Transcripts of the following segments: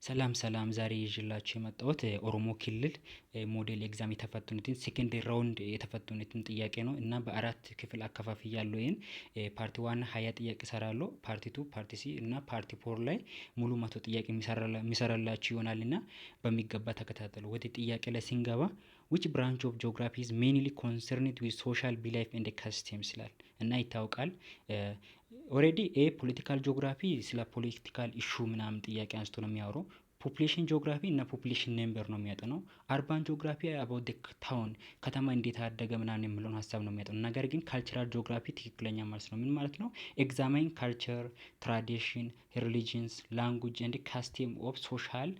ሰላም ሰላም ዛሬ ይዤላችሁ የመጣሁት ኦሮሞ ክልል ሞዴል ኤግዛም የተፈተኑትን ሴኮንድ ራውንድ የተፈተኑትን ጥያቄ ነው እና በአራት ክፍል አከፋፍያለሁ። ይሄን ፓርቲ 1 20 ጥያቄ እሰራለሁ። ፓርቲ 2 ፓርቲ 3 እና ፓርቲ 4 ላይ ሙሉ 100 ጥያቄ የሚሰራላችሁ ይሆናል እና በሚገባ ተከታተሉ። ወደ ጥያቄ ላይ ስንገባ which branch of geography is mainly concerned with social belief and customs ይላል እና ይታወቃል። ኦሬዲ ፖለቲካል ጂኦግራፊ ስለ ፖለቲካል ኢሹ ምናምን ጥያቄ አንስቶ ነው የሚያወራው። ፖፑሌሽን ጂኦግራፊ እና ፖፑሌሽን ነምበር ነው የሚያጠናው። አርባን ጂኦግራፊ አባውት ታውን ከተማ እንዴት አደገ ምናምን የሚለውን ሀሳብ ነው የሚያጠናው። ነገር ግን ካልቸራል ጂኦግራፊ ትክክለኛ ማለት ነው ምን ማለት ነው? ኤግዛማይን ካልቸር ትራዲሽን ሪሊጂንስ ላንጉጅ ኤንድ ካስቴም ኦፍ ሶሻል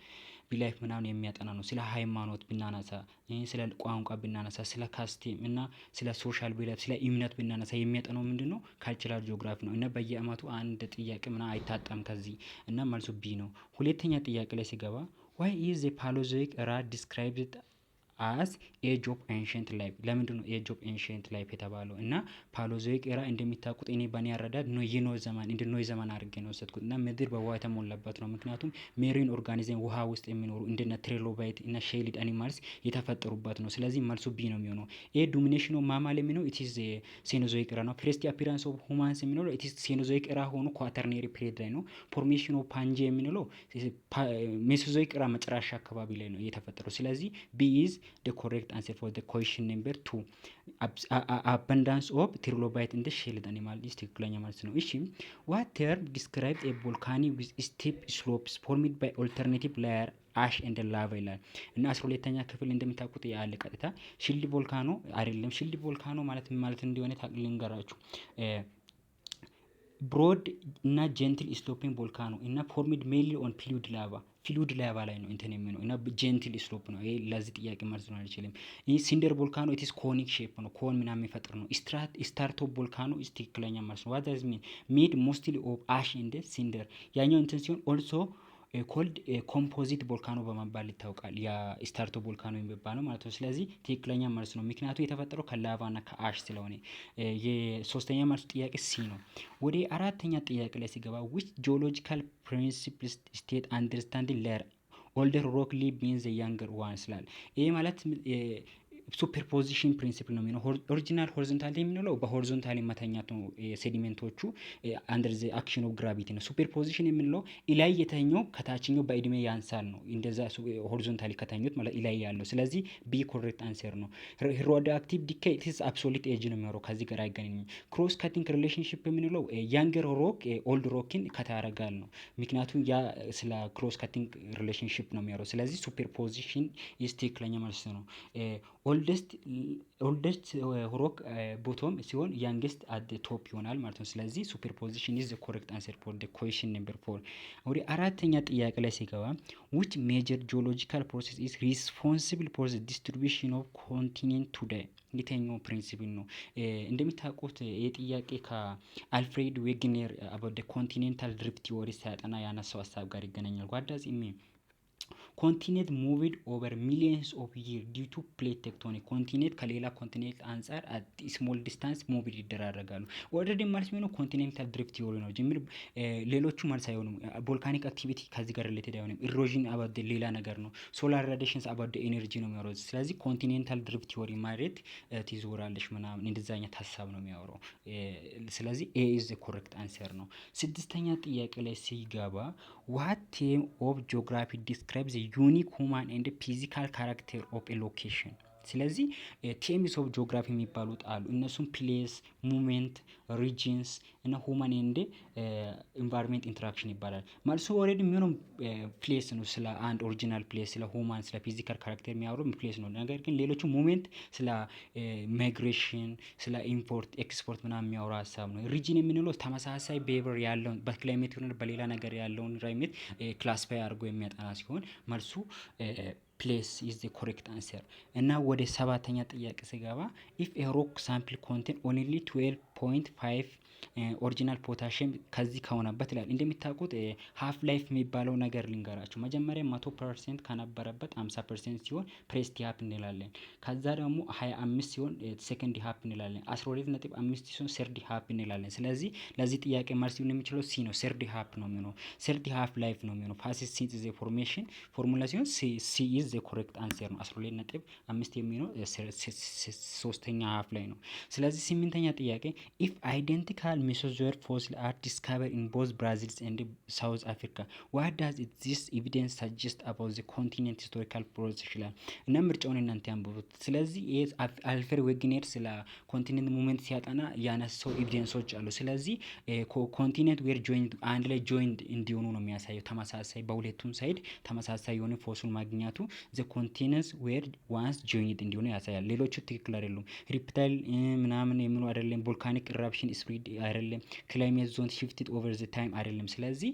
ቢላይፍ ምናምን የሚያጠና ነው። ስለ ሃይማኖት ብናነሳ ስለ ቋንቋ ብናነሳ ስለ ካስቴም እና ስለ ሶሻል ቢላይፍ ስለ እምነት ብናነሳ የሚያጠናው ምንድነው? ካልቸራል ጂኦግራፊ ነው። እና በየአመቱ አንድ ጥያቄ ምናምን አይታጣም ከዚህ እና መልሱ ቢ ነው። ሁለተኛ ጥያቄ ላይ ሲገባ why is the Paleozoic era described as age of ancient life? ለምንድነው ኤጅ ኦፍ ኤንሽንት ላይፍ የተባለው? እና ፓሎዞይክ ኤራ እንደሚታወቁት እኔ በእኔ አረዳድ ነው የኖ ዘመን እንደ ኖ ዘመን አድርጌ ነው ወሰድኩት። እና ምድር በውሃ የተሞላበት ነው። ምክንያቱም ሜሪን ኦርጋኒዝም ውሃ ውስጥ የሚኖሩ እንደነ ትሪሎባይት እና ሼሊድ አኒማልስ የተፈጠሩበት ነው። ስለዚህ መልሱ ቢ ነው የሚሆነው። ኤ ዶሚኔሽን ኦፍ ማማል የሚሆነው ኢት ኢዝ ሴኖዞይክ ኤራ ነው። ፍርስት አፒራንስ ኦፍ ሁማንስ የሚኖረው ኢት ኢዝ ሴኖዞይክ ኤራ ሆኖ ኳተርኔሪ ፔሪድ ላይ ነው። ፎርሜሽን ኦፍ ፓንጂ የሚኖረው ሜሶዞይክ ኤራ መጨረሻ አካባቢ ላይ ነው የተፈጠረው። ስለዚህ ቢ ኢዝ the correct answer for the question number 2. Abundance of trilobite in the shelled animal is ትክክለኛ ማለት ነው። እሺ what term describes a volcano with steep slopes formed by alternative layer ash and lava ይላል እና 12ኛ ክፍል እንደምታውቁት ያለ ቀጥታ ሽልድ ቮልካኖ አይደለም። ሽልድ ቮልካኖ ማለት ምን ማለት እንደሆነ ልንገራችሁ። ብሮድ እና ጀንትል ስሎፒንግ ቮልካኖ እና ፎርሚድ ሜንሊ ኦን ፍሉድ ላቫ ላይ ነው እንትን የሚሆነው እና ጀንትል ስሎፕ ነው። ይሄ ለዚህ ጥያቄ መልስ ነው አልችልም። ይህ ሲንደር ቮልካኖ ኢትስ ኮኒክ ሼፕ ነው። ኮን ምናምን የሚፈጥር ነው። ስታርቶ ቮልካኖ ኢስ ትክክለኛ መልስ ነው። ዋት ዳዝ ሚን ሜድ ሞስትሊ ኦፍ አሽ ኤንድ ሲንደር ያኛው እንትን ሲሆን ኦልሶ ኮልድ ኮምፖዚት ቮልካኖ በመባል ይታወቃል። ያ ስታርቶ ቮልካኖ የሚባለው ማለት ነው። ስለዚህ ትክክለኛ መልስ ነው። ምክንያቱ የተፈጠረው ከላቫ እና ከአሽ ስለሆነ የሶስተኛ መልስ ጥያቄ ሲ ነው። ወደ አራተኛ ጥያቄ ላይ ሲገባ which geological principles state understanding layer older rock leave being the younger one ስላል ይሄ ማለት ሱፐርፖዚሽን ፕሪንሲፕል ነው የሚለው። ኦሪጂናል ሆሪዞንታሊ የሚለው በሆሪዞንታሊ መተኛት ነው። ሴዲሜንቶቹ አንደር ዘ አክሽን ኦፍ ግራቪቲ ነው። ሱፐርፖዚሽን የሚለው ኢላይ የተኛው ከታችኛው በእድሜ ያንሳል ነው። እንደዛ ሆሪዞንታሊ ከተኙት ማለት ኢላይ ያለው። ስለዚህ ቢ ኮሬክት አንሰር ነው። ራዲዮአክቲቭ ዲኬይ ኢትስ አብሶሉት ኤጅ ነው የሚያወራው። ከዚህ ጋር አይገናኝም። ክሮስ ካቲንግ ሪሌሽንሺፕ የሚለው ያንገር ሮክ ኦልድ ሮክን ከታረጋል ነው። ምክንያቱም ያ ስለ ክሮስ ካቲንግ ሪሌሽንሺፕ ነው የሚያወራው። ስለዚህ ሱፐርፖዚሽን ኢስ ትክክለኛ መልስ ነው። ኦልደስት ሮክ ቦቶም ሲሆን ያንግስት አት ቶፕ ይሆናል ማለት ነው። ስለዚህ ሱፐርፖዚሽን ኢዝ ዘ ኮሬክት አንሰር ፎር ዘ ኩዌስችን ነምበር 4። ወደ አራተኛ ጥያቄ ላይ ሲገባ which major geological process is responsible for the distribution of continent today? የተኛው ፕሪንሲፕል ነው። እንደሚታወቁት የጥያቄ ከአልፍሬድ ዌግነር about the continental drift theory ሳያጠና ያነሳው ሀሳብ ጋር ይገናኛል። ጓዳዝ ኮንቲኔንት ሙቪድ ኦቨር ሚሊየንስ ኦፍ ይር ዲዩ ቱ ፕሌት ቴክቶኒክ። ኮንቲኔንት ከሌላ ኮንቲኔንት አንጻር ስሞል ዲስታንስ ሙቪድ ይደራረጋሉ። ኦልሬዲ ማለት ነው ኮንቲኔንታል ድሪፍት ቲዮሪ ነው ጅምር። ሌሎቹ ማለት አይሆኑም። ቮልካኒክ አክቲቪቲ ከዚህ ጋር ሪሌትድ አይሆንም። ኢሮዥን አባውት ሌላ ነገር ነው። ሶላር ራዲዬሽንስ አባውት ኤነርጂ ነው የሚያወራው። ስለዚህ ኮንቲኔንታል ድሪፍት ቲዮሪ ማለት ትዞራለች ምናምን እንደዛ አይነት ሀሳብ ነው የሚያወራው። ስለዚህ ኤ ኢዝ ዘ ኮሬክት አንሰር ነው። ስድስተኛ ጥያቄ ላይ ሲገባ what term of geography describes the unique human and physical character of a location? ስለዚህ ቴምስ ኦፍ ጂኦግራፊ የሚባሉት አሉ። እነሱም ፕሌስ ሙቭመንት ሪጅንስ እና ሁማን ኤንድ ኢንቫይሮንመንት ኢንተራክሽን ይባላል። መልሱ ኦልሬዲ የሚሆነው ፕሌስ ነው። ስለ አንድ ኦሪጂናል ፕሌስ ስለ ሁማን ስለ ፊዚካል ካራክተር የሚያወሩ ፕሌስ ነው። ነገር ግን ሌሎቹ ሙቭመንት ስለ ማይግሬሽን ስለ ኢምፖርት ኤክስፖርት ምናምን የሚያወራ ሀሳብ ነው። ሪጅን የምንለው ተመሳሳይ ቢሄቪየር ያለውን በክላይሜት ሆነ በሌላ ነገር ያለውን ራይሜት ክላሲፋይ አድርጎ የሚያጠና ሲሆን መልሱ ፕሌስ ኢዝ ዘ ኮሬክት አንሰር። እና ወደ ሰባተኛ ጥያቄ ሲገባ ኢፍ ኤ ሮክ ሳምፕል ኮንቴን ኦንሊ 0.5 ኦሪጂናል ፖታሽየም ከዚህ ከሆነበት ይላል። እንደሚታውቁት ሃፍ ላይፍ የሚባለው ነገር ልንገራችሁ። መጀመሪያ 100% ከነበረበት 50% ሲሆን ፕሬስቲ ሃፕ እንላለን። ከዛ ደግሞ 25 ሲሆን ሴኮንድ ሃፕ እንላለን። 12.5 ሲሆን ሰርድ ሃፕ እንላለን። ስለዚህ ለዚህ ጥያቄ መልስ ሊሆን የሚችለው ሲ ነው። ሰርድ ሃፕ ነው የሚሆነው። ሰርድ ሃፍ ላይፍ ነው የሚሆነው። ፋሲስ ሲንስ ዘ ፎርሜሽን ፎርሙላ ሲሆን ሲ ኢዝ ዘ ኮሬክት አንሰር ነው። 12.5 የሚሆነው ሶስተኛ ሃፍ ላይ ነው። ስለዚህ ስምንተኛ ጥያቄ ኢፍ አይደንቲካል ሜሶዞይክ ፎሲል አር ዲስከቨርድ ኢን ቦዝ ብራዚል ኤንድ ሳውዝ አፍሪካ ዋት ዳዝ ዚስ ኤቪደንስ ሰጀስት አባውት ዘ ኮንቲኔንት ሂስቶሪካል ፕሮሰስ ይችላል እና ምርጫውን እናንተ ያንብቡት። ስለዚህ አልፍሬድ ዌግኔር ስለ ኮንቲኔንት ሙቭመንት ሲያጠና ያነሳው ኤቪደንሶች አሉ። ስለዚህ ኮንቲኔንት ዌር ጆይንድ አንድ ላይ ጆይንድ እንዲሆኑ ነው የሚያሳየው። ተመሳሳይ በሁለቱም ሳይድ ተመሳሳይ የሆነ ፎሲል ማግኘቱ ዘ ኮንቲኔንትስ ዌር ዋንስ ጆይንድ እንዲሆኑ ያሳያል። ሌሎቹ ትክክል አይደሉም። ሪፕታይል ምናምን የሚሉ አይደለም። ቮልካኒክ ኢራፕሽን ስፕሪድ አይደለም። ክላይሜት ዞን ሽፍትድ ኦቨር ዘ ታይም አይደለም። ስለዚህ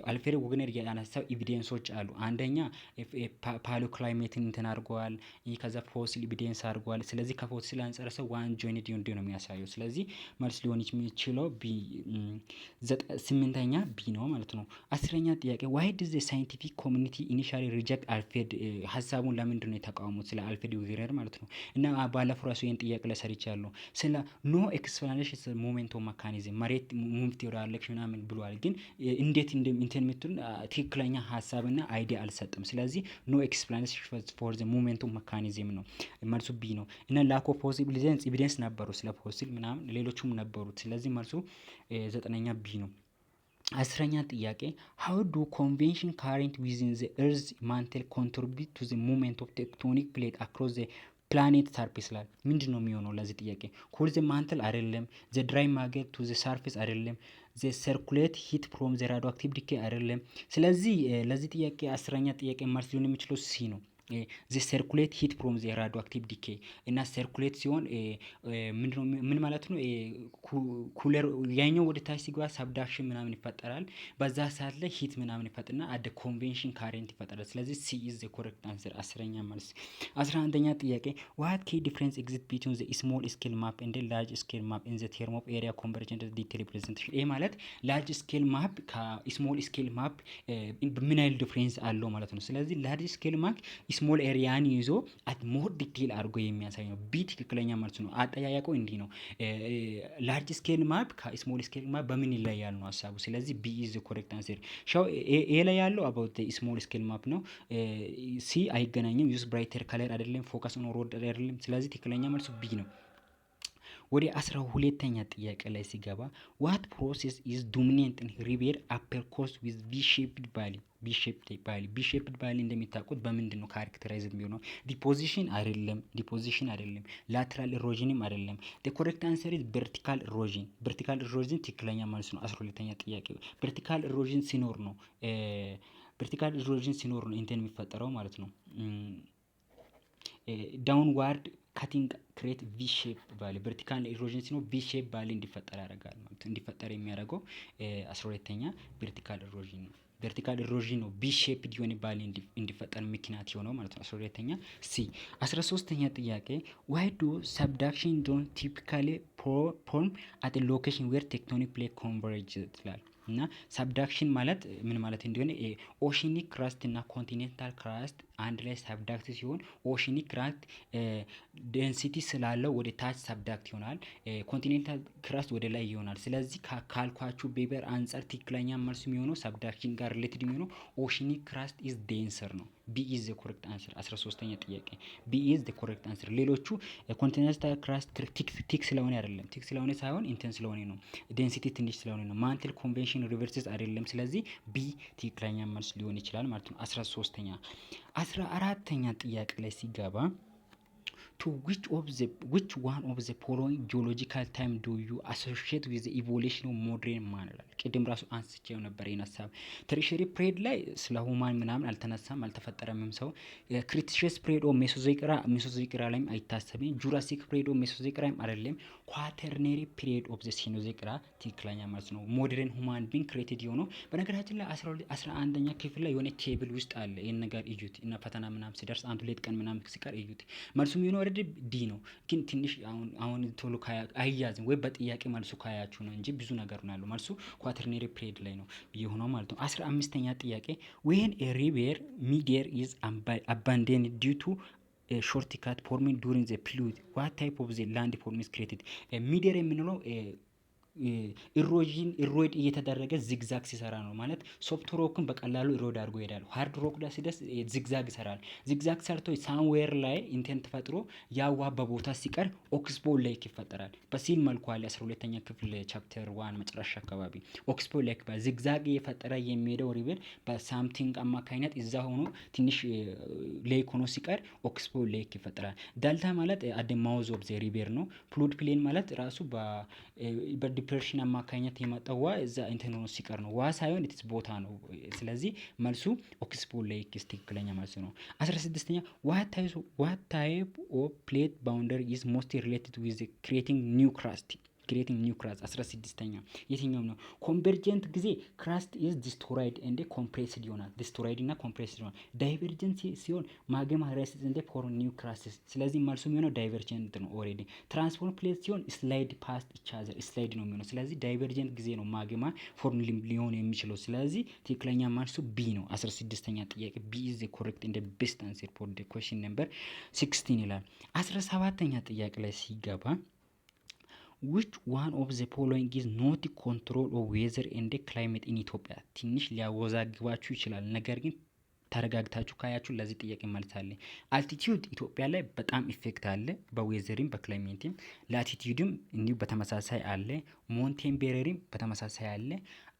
አልፍሬድ ዌግነር ያነሳው ኤቪደንሶች አሉ። አንደኛ ፓሊዮ ክላይሜትን እንትን አድርገዋል። ከዛ ፎሲል ኤቪደንስ አድርገዋል። ስለዚህ ከፎሲል አንጻር ሰው ዋን ጆይንድ እንዲሆን ነው የሚያሳየው። ስለዚህ መልስ ሊሆን የሚችለው ቢ ስምንተኛ ቢ ነው ማለት ነው። አስረኛ ጥያቄ ዋይ ዲድ ዘ ሳይንቲፊክ ኮሚኒቲ ኢኒሻሊ ሪጀክት አልፍሬድ ሀሳቡን ለምንድን ነው የተቃወሙት? ስለ አልፍሬድ ዌግነር ማለት ነው። እና ባለፈው ራሱ ይህን ጥያቄ ላይ ሰርቻለሁ። ስለ ኖ ኤክስፕላኔሽን ሞሜንቶ መካኒዝም መሬት ሙቭት ወዳለች ምናምን ብሏል። ግን እንዴት እንትን የምትል ትክክለኛ ሀሳብና አይዲያ አልሰጥም። ስለዚህ ኖ ኤክስፕላኔሽን ፎር ዘ ሞሜንቶ መካኒዝም ነው መልሱ ቢ ነው። እና ላክ ኦፍ ፎሲል ኤቪደንስ ነበሩ ስለ ፎሲል ምናምን ሌሎቹም ነበሩት። ስለዚህ መልሱ ዘጠነኛ ቢ ነው። አስረኛ ጥያቄ ሃው ዱ ኮንቬንሽን ካረንት ዊዝን ዘ ኤርዝ ማንትል ኮንትሪቢዩት ቱ ዘ ሙቭመንት ኦፍ ቴክቶኒክ ፕሌት አክሮስ ዘ ፕላኔት ሰርፌስ ላይ ምንድን ነው የሚሆነው? ለዚህ ጥያቄ ኩል ዘ ማንትል አይደለም። ዘ ድራይ ማጌት ቱ ዘ ሰርፌስ አይደለም። ዘ ሰርኩሌት ሂት ፍሮም ዘ ራዲዮ አክቲቭ ዲኬ አይደለም። ስለዚህ ለዚህ ጥያቄ አስረኛ ጥያቄ መልስ ሊሆን የሚችለው ሲ ነው። ዘ ሰርኩሌት ሂት ፍሮም ዘ ራዲዮ አክቲቭ ዲኬ እና ሰርኩሌት ሲሆን ምን ማለት ነው? ኩለር ያኛው ወደ ታች ሲገባ ሳብዳክሽን ምናምን ይፈጠራል። በዛ ሰዓት ላይ ሂት ምናምን ይፈጥርና አደ ኮንቬንሽን ካረንት ይፈጠራል። ስለዚህ ሲ ኢዝ ዘ ኮሬክት አንሰር። አስረኛ መልስ። 11ኛ ጥያቄ ዋት ኪ ዲፍረንስ ኤግዚስት ቢትዊን ዘ ስሞል ስኬል ማፕ ኤንድ ላርጅ ስኬል ማፕ ኢን ዘ ተርም ኦፍ ኤሪያ ኮንቨርጀንት ዲቴል ሪፕሬዘንቴሽን። ይሄ ማለት ላርጅ ስኬል ማፕ ከስሞል ስኬል ማፕ ምን ያህል ዲፍረንስ አለው ማለት ነው። ስለዚህ ላርጅ ስኬል ማፕ ስሞል ኤሪያን ይዞ አት ሞር ዲቴል አድርጎ የሚያሳይ ነው። ቢ ትክክለኛ መልስ ነው። አጠያያቀው እንዲህ ነው። ላርጅ ስኬል ማፕ ከስሞል ስኬል ማፕ በምን ይለያል ነው ሀሳቡ። ስለዚህ ቢ ኢዝ ኮሬክት አንሰር። ሻው ኤ ላይ ያለው አባውት ስሞል ስኬል ማፕ ነው። ሲ አይገናኝም። ዩዝ ብራይተር ከለር አይደለም። ፎከስ ኦን ሮድ አይደለም። ስለዚህ ትክክለኛ መልሱ ቢ ነው። ወደ 12ኛ ጥያቄ ላይ ሲገባ ዋት ፕሮሴስ ኢዝ ዶሚኔንት ኢን ሪቨር አፐር ኮርስ ዊዝ ቪ ሼፕድ ቫሊ ቢ ሼፕድ ቫሊ እንደሚታውቁት በምንድን ነው ካራክተራይዝ የሚሆነው? ዲፖዚሽን አይደለም። ላተራል ኢሮዥንም አይደለም። ዘ ኮሬክት አንሰር ኢዝ ቨርቲካል ኢሮዥን ትክክለኛ መልስ ነው። 12ኛ ጥያቄ ቨርቲካል ኢሮዥን ሲኖር ነው እንትን የሚፈጠረው ማለት ነው። ዳውንዋርድ ካቲንግ ክሬት ቪ ሼፕ ቫሊ ቨርቲካል ኢሮዥን ሲኖር ቪ ሼፕ ቫሊ እንዲፈጠር ያደርጋል ማለት ነው። እንዲፈጠር የሚያደርገው 12ኛ ቨርቲካል ኢሮዥን ነው። ቨርቲካል ኢሮዥን ነው ቢ ሼፕድ የሆነ ቫሊ እንዲፈጠር ምክንያት የሆነው ማለት ነው። 12ኛ ሲ። 13ኛ ጥያቄ ዋይ ዱ ሰብዳክሽን ዶን ቲፒካሊ ፎርም አት ሎኬሽን ዌር ቴክቶኒክ ፕሌት ኮንቨርጅ ይላል። እና ሳብዳክሽን ማለት ምን ማለት እንደሆነ ኦሽኒክ ክራስት እና ኮንቲኔንታል ክራስት አንድ ላይ ሳብዳክት ሲሆን ኦሽኒክ ክራስት ዴንሲቲ ስላለው ወደ ታች ሳብዳክት ይሆናል። ኮንቲኔንታል ክራስት ወደ ላይ ይሆናል። ስለዚህ ካልኳችሁ ቤበር አንጻር ትክክለኛ መልስ የሚሆነው ሳብዳክሽን ጋር ሪሌትድ የሚሆነው ኦሽኒክ ክራስት ኢዝ ዴንሰር ነው። ቢ ኢዝ ዘ ኮሬክት አንሰር። 13ኛ ጥያቄ ቢ ኢዝ ዘ ኮሬክት አንሰር። ሌሎቹ ኮንቲኔንታል ክራስት ቲክ ስለሆነ አይደለም። ቲክ ስለሆነ ሳይሆን ኢንተን ስለሆነ ነው። ዴንሲቲ ትንሽ ስለሆነ ነው። ማንትል ኮንቬንሽን ሪቨርሲስ አይደለም። ስለዚህ ቢ ትክክለኛ መልስ ሊሆን ይችላል ማለት ነው። 13ኛ 14ኛ ጥያቄ ላይ ሲገባ to which one of the following geological time do you associate with the evolution of modern man ይላል። ቅድም ራሱ አንስቼው ነበር ይሄን ሀሳብ። ተርሸሪ ፕሬድ ላይ ስለ ሁማን ምናምን አልተነሳም አልተፈጠረምም ሰው። ክሪቲሸስ ፕሬድ ኦ ሜሶዞይክ ኤራ ላይም አይታሰብም። ጁራሲክ ፕሬድ ኦ ሜሶዞይክ ኤራም አይደለም። ኳተርኔሪ ፕሬድ ኦፍ ዘ ሲኖዞይክ ኤራ ትክክለኛ ማለት ነው። ሞደርን ሁማን ቢንግ ክሬትድ የሆነው በነገራችን ላይ 11ኛ ክፍል ላይ የሆነ ቴብል ውስጥ አለ። ይሄን ነገር እዩት እና ፈተና ምናምን ሲደርስ አንድ ሁለት ቀን ምናምን ሲቀር እዩት። መልሱም ኦልሬዲ ዲ ነው፣ ግን ትንሽ አሁን ቶሎ አያዝም ወይ በጥያቄ መልሱ ካያችሁ ነው እንጂ ብዙ ነገር ነው ያለው። መልሱ ኳተርነሪ ፔሪድ ላይ ነው የሆነው ማለት ነው። 15ኛ ጥያቄ when a river meander is abandoned due to shortcut forming during the flood what type of the land form is created? ሚዲየር የምንለው ኢሮድ እየተደረገ ዚግዛግ ሲሰራ ነው ማለት። ሶፍት ሮክን በቀላሉ ኢሮድ አድርጎ ይሄዳል። ሃርድ ሮክ ላይ ሲደርስ ዚግዛግ ይሰራል። ዚግዛግ ሰርቶ ሳምዌር ላይ ኢንቴንት ፈጥሮ ያዋ በቦታ ሲቀር ኦክስቦ ሌክ ይፈጠራል። በሲል መልኩ አለ 12ኛ ክፍል ቻፕተር 1 መጨረሻ አካባቢ ኦክስቦ ሌክ ዚግዛግ እየፈጠረ የሚሄደው ሪቨር በሳምቲንግ አማካኝነት እዛ ሆኖ ትንሽ ሌክ ሆኖ ሲቀር ኦክስቦ ሌክ ይፈጠራል። ዳልታ ማለት አደ ማውዝ ኦፍ ዘ ሪቨር ነው። ፍሉድ ፕሌን ማለት ራሱ በዲፕሬሽን አማካኝነት የመጣው ዋ እዛ እንትን ሆኖ ሲቀር ነው። ዋ ሳይሆን ኢትስ ቦታ ነው። ስለዚህ መልሱ ኦክስቦ ሌክ ትክክለኛ መልሱ ነው። 16ኛ what type of plate boundary is mostly related with creating new crust? 16ኛ የትኛው ነው? ኮንቨርጀንት ጊዜ ክራስት ኢዝ ዲስትሮይድ እንደ ኮምፕሬስድ ይሆናል። ዲስትሮይድ እና ኮምፕሬስድ ይሆናል። ዳይቨርጀንት ሲሆን ማግማ ራይስስ እንደ ፎር ኒው ክራስስ። ስለዚህ መልሱ የሚሆነው ዳይቨርጀንት ነው። ኦሬዲ ትራንስፎርም ፕሌት ሲሆን ስላይድ ፓስት ኢች አዘር ስላይድ ነው የሚሆነው። ስለዚህ ዳይቨርጀንት ጊዜ ነው ማግማ ፎርም ሊሆን የሚችለው። ስለዚህ ትክክለኛ መልሱ ቢ ነው። 16ኛ ጥያቄ ቢ ኢዝ ኮሬክት እንደ ቤስት አንሰር ፎር ዘ ኩዌስችን ነምበር 16 ይላል። 17ኛ ጥያቄ ላይ ሲገባ which one of the following is not control of weather and climate in Ethiopia? ትንሽ ሊያወዛግባችሁ ይችላል። ነገር ግን ተረጋግታችሁ ካያችሁ ለዚህ ጥያቄ ማለት አለ። አልቲቲዩድ ኢትዮጵያ ላይ በጣም ኢፌክት አለ፣ በዌዘሪም በክላይሜትም። ላቲቲዩድም እንዲሁ በተመሳሳይ አለ። ሞንቴምቤረሪም በተመሳሳይ አለ።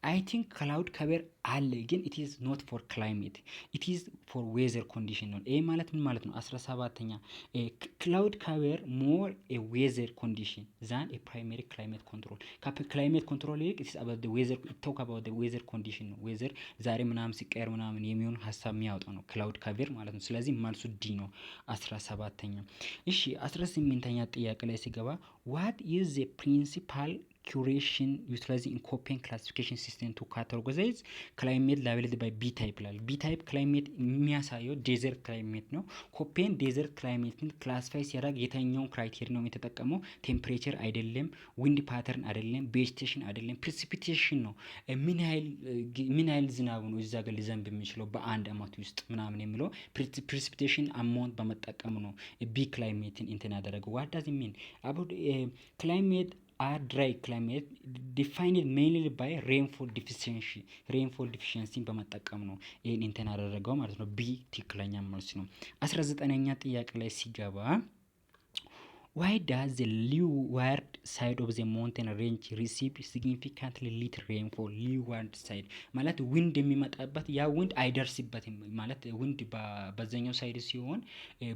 አይ ቲንክ ክላውድ ከቨር አለ፣ ግን ኢት ኢዝ ኖት ፎር ክላይሜት ኢት ኢዝ ፎር ዌዘር ኮንዲሽን ነው። ይሄ ማለት ምን ማለት ነው? 17ኛ ክላውድ ከቨር ሞር ኤ ዌዘር ኮንዲሽን ዛን ኤ ፕራይመሪ ክላይሜት ኮንትሮል። ክላይሜት ኮንትሮል ይልቅ ኢት ኢዝ አባውት ዘ ዌዘር ቶክ አባውት ዘ ዌዘር ኮንዲሽን ነው። ዌዘር ዛሬ ምናምን ሲቀየር ምናምን የሚሆን ሀሳብ የሚያወጣው ነው ክላውድ ከቨር ማለት ነው። ስለዚህ መልሱ ዲ ነው 17ኛ። እሺ 18ኛ ጥያቄ ላይ ሲገባ ዋት ኢዝ ዘ ፕሪንሲፓል curation utilizing in Köppen classification system to categorize climate labeled by B type ይላል። B type climate የሚያሳየው ዴዘርት ክላይሜት ነው። ኮፔን ዴዘርት ክላይሜትን ክላሲፋይ ሲያደርግ የተኛውን ክራይቴሪያ ነው የተጠቀመው። ቴምፕሬቸር አይደለም፣ ዊንድ ፓተርን አይደለም፣ ቬጂቴሽን አይደለም፣ ፕሪሲፒቴሽን ነው። ምን ያህል ዝናብ ነው እዛ ጋር ሊዘንብ የሚችለው በአንድ አመት ውስጥ ምናምን የሚለው ፕሪሲፒቴሽን አማውንት በመጠቀም ነው ቢ ክላይሜትን እንትን ያደረገው። ዋት ዳዝ ሚን አባውት ክላይሜት are dry climate defined mainly by rainfall deficiency በመጠቀም ነው ይሄን እንትን ያደረገው ማለት ነው። ቢ ትክክለኛ መልስ ነው። 19ኛ ጥያቄ ላይ ሲገባ why does the leeward side of the mountain range receive significantly little rainfall? leeward side ማለት ዊንድ የሚመጣበት ያ ዊንድ አይደርስበትም ማለት ዊንድ በዛኛው ሳይድ ሲሆን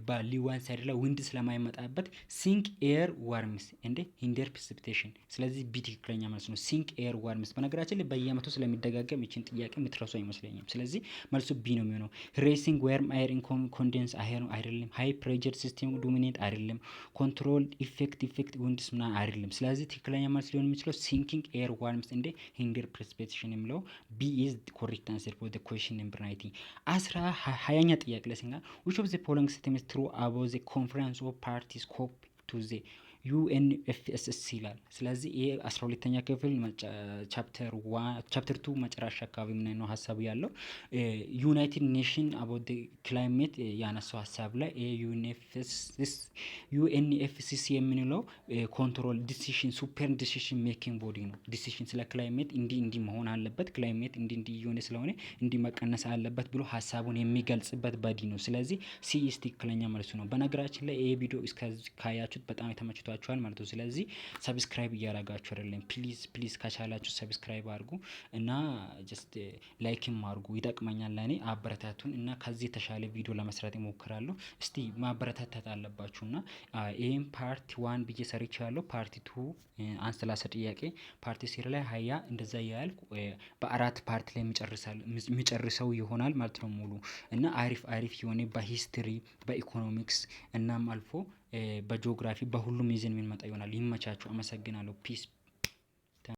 በሊዋርድ ሳይድ ላይ ዊንድ ስለማይመጣበት ሲንክ ኤር ዋርምስ እንደ ሂንደር ፕሪሲፒቴሽን። ስለዚህ ቢ ትክክለኛ መልስ ነው። ሲንክ ኤር ዋርምስ በነገራችን ላይ በየአመቱ ስለሚደጋገም ይችን ጥያቄ የምትረሱ አይመስለኝም። ስለዚህ መልሱ ቢ ነው የሚሆነው። ሬሲንግ ዋርም አየር ኮንደንስ አየር አይደለም። ሃይ ፕሬሸር ሲስተም ዶሚኔት አይደለም። ኮንትሮል ኢፌክት ዊንድስ ምናምን አይደለም። ስለዚህ ትክክለኛ መልስ ሊሆን የሚችለው ሲንኪንግ ኤር ዋርምስ እንደ ሂንደር ፕሪሲፒቴሽን የሚለው ቢ ኢዝ ኮሬክት አንሰር ፎር ዘ ኩዌስችን ነምበር 19። 20ኛ ጥያቄ ላይ ሲንጋ which of the following statements true about the conference of parties COP to the ዩኤንኤፍኤስሲ ይላል። ስለዚህ ይሄ 12ኛ ክፍል ቻፕተር 2 መጨረሻ አካባቢ ምን ነው ሀሳቡ ያለው ዩናይትድ ኔሽን አባውት ክላይሜት ያነሳው ሀሳብ ላይ ዩኤንኤፍሲሲ የምንለው ኮንትሮል ዲሲሽን ሱፐር ዲሲሽን ሜኪንግ ቦዲ ነው። ዲሲሽን ስለ ክላይሜት እንዲ መሆን አለበት፣ ክላይሜት እንዲ እየሆነ ስለሆነ እንዲ መቀነስ አለበት ብሎ ሀሳቡን የሚገልጽበት ባዲ ነው። ስለዚህ ሲ ኢዝ ትክክለኛ መልሱ ነው። በነገራችን ላይ ይሄ ቪዲዮ እስከዚህ ካያችሁት በጣም የተመችቷል ማለት ነው። ስለዚህ ሰብስክራይብ እያደረጋችሁ አይደለም፣ ፕሊዝ ከቻላችሁ ሰብስክራይብ አድርጉ እና ጀስት ላይክም አድርጉ፣ ይጠቅመኛል ለኔ አበረታቱን እና ከዚህ የተሻለ ቪዲዮ ለመስራት እሞክራለሁ። እስቲ ማበረታታት አለባችሁና ይሄን ፓርት 1 ብዬ ሰርቻለሁ። ፓርት 2 አንስላሰ ጥያቄ ፓርት 3 ላይ ሀያ እንደዛ ያልኩ በአራት ፓርት ላይ የሚጨርሰው ይሆናል ማለት ነው ሙሉ እና አሪፍ የሆነ በሂስትሪ በኢኮኖሚክስ እናም አልፎ በጂኦግራፊ በሁሉም ይዘን የምንመጣ ይሆናል። ይመቻችሁ። አመሰግናለሁ። ፒስ